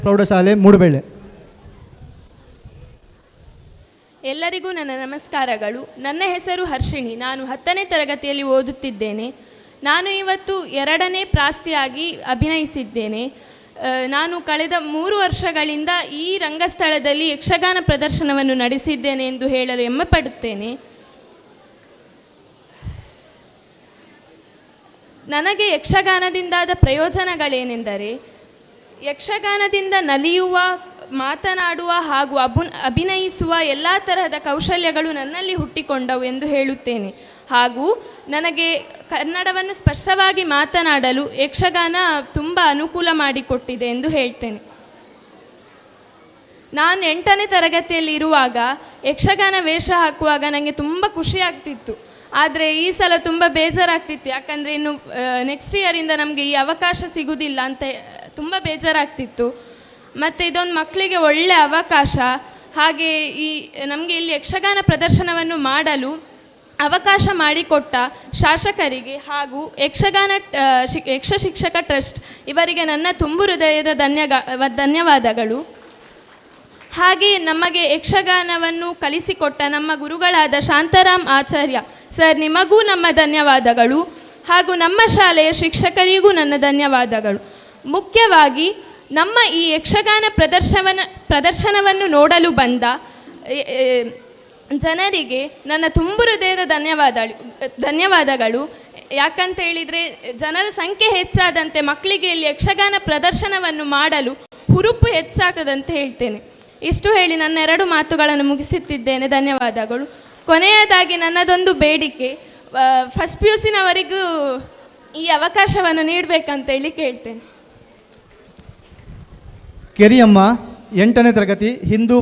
ಪ್ರೌಢಶಾಲೆ ಮೂಡುಬೆಳ್ಳೆ. ಎಲ್ಲರಿಗೂ ನನ್ನ ನಮಸ್ಕಾರಗಳು. ನನ್ನ ಹೆಸರು ಹರ್ಷಿಣಿ. ನಾನು 10ನೇ ತರಗತಿಯಲ್ಲಿ ಓದುತ್ತಿದ್ದೇನೆ. ನಾನು ಇವತ್ತು 2ನೇ ಪ್ರಾಸ್ತಿಯಾಗಿ ಅಭಿನಯಿಸಿದ್ದೇನೆ. ನಾನು ಕಳೆದ 3 ವರ್ಷಗಳಿಂದ ಈ ರಂಗಸ್ಥಳದಲ್ಲಿ ಯಕ್ಷಗಾನ ಪ್ರದರ್ಶನವನ್ನು ನಡೆಸಿದ್ದೇನೆ ಎಂದು ಹೇಳಲು ಹೆಮ್ಮೆಪಡುತ್ತೇನೆ. ನನಗೆ ಯಕ್ಷಗಾನದಿಂದಾದ ಪ್ರಯೋಜನಗಳೇನೆಂದರೆ, ಯಕ್ಷಗಾನದಿಂದ ನಲಿಯುವ, ಮಾತನಾಡುವ ಹಾಗೂ ಅಭಿನಯಿಸುವ ಎಲ್ಲ ತರಹದ ಕೌಶಲ್ಯಗಳು ನನ್ನಲ್ಲಿ ಹುಟ್ಟಿಕೊಂಡವು ಎಂದು ಹೇಳುತ್ತೇನೆ. ಹಾಗೂ ನನಗೆ ಕನ್ನಡವನ್ನು ಸ್ಪಷ್ಟವಾಗಿ ಮಾತನಾಡಲು ಯಕ್ಷಗಾನ ತುಂಬ ಅನುಕೂಲ ಮಾಡಿಕೊಟ್ಟಿದೆ ಎಂದು ಹೇಳ್ತೇನೆ. ನಾನು 8ನೇ ತರಗತಿಯಲ್ಲಿ ಇರುವಾಗ ಯಕ್ಷಗಾನ ವೇಷ ಹಾಕುವಾಗ ನನಗೆ ತುಂಬ ಖುಷಿಯಾಗ್ತಿತ್ತು. ಆದರೆ ಈ ಸಲ ತುಂಬ ಬೇಜಾರಾಗ್ತಿತ್ತು. ಯಾಕಂದರೆ ಇನ್ನು ನೆಕ್ಸ್ಟ್ ಇಯರಿಂದ ನಮಗೆ ಈ ಅವಕಾಶ ಸಿಗುವುದಿಲ್ಲ ಅಂತ ತುಂಬ ಬೇಜಾರಾಗ್ತಿತ್ತು. ಮತ್ತು ಇದೊಂದು ಮಕ್ಕಳಿಗೆ ಒಳ್ಳೆಯ ಅವಕಾಶ. ಹಾಗೆ ನಮಗೆ ಇಲ್ಲಿ ಯಕ್ಷಗಾನ ಪ್ರದರ್ಶನವನ್ನು ಮಾಡಲು ಅವಕಾಶ ಮಾಡಿಕೊಟ್ಟ ಶಾಸಕರಿಗೆ ಹಾಗೂ ಯಕ್ಷ ಶಿಕ್ಷಕ ಟ್ರಸ್ಟ್ ಇವರಿಗೆ ನನ್ನ ತುಂಬು ಹೃದಯದ ಧನ್ಯವಾದಗಳು. ಹಾಗೆ ನಮಗೆ ಯಕ್ಷಗಾನವನ್ನು ಕಲಿಸಿಕೊಟ್ಟ ನಮ್ಮ ಗುರುಗಳಾದ ಶಾಂತಾರಾಮ್ ಆಚಾರ್ಯ ಸರ್, ನಿಮಗೂ ನಮ್ಮ ಧನ್ಯವಾದಗಳು. ಹಾಗೂ ನಮ್ಮ ಶಾಲೆಯ ಶಿಕ್ಷಕರಿಗೂ ನನ್ನ ಧನ್ಯವಾದಗಳು. ಮುಖ್ಯವಾಗಿ ನಮ್ಮ ಈ ಯಕ್ಷಗಾನ ಪ್ರದರ್ಶನವನ್ನು ನೋಡಲು ಬಂದ ಜನರಿಗೆ ನನ್ನ ತುಂಬು ಹೃದಯದ ಧನ್ಯವಾದಗಳು. ಯಾಕಂತ ಹೇಳಿದರೆ, ಜನರ ಸಂಖ್ಯೆ ಹೆಚ್ಚಾದಂತೆ ಮಕ್ಕಳಿಗೆ ಇಲ್ಲಿ ಯಕ್ಷಗಾನ ಪ್ರದರ್ಶನವನ್ನು ಮಾಡಲು ಹುರುಪು ಹೆಚ್ಚಾಗ್ತದಂತ ಹೇಳ್ತೇನೆ. ಇಷ್ಟು ಹೇಳಿ ನನ್ನ 2 ಮಾತುಗಳನ್ನು ಮುಗಿಸುತ್ತಿದ್ದೇನೆ. ಧನ್ಯವಾದಗಳು. ಕೊನೆಯದಾಗಿ ನನ್ನದೊಂದು ಬೇಡಿಕೆ, ಫಸ್ಟ್ PUCನವರಿಗೂ ಈ ಅವಕಾಶವನ್ನು ನೀಡಬೇಕಂತೇಳಿ ಕೇಳ್ತೇನೆ. ಕೆರಿಯಮ್ಮ 8ನೇ ತರಗತಿ ಹಿಂದೂ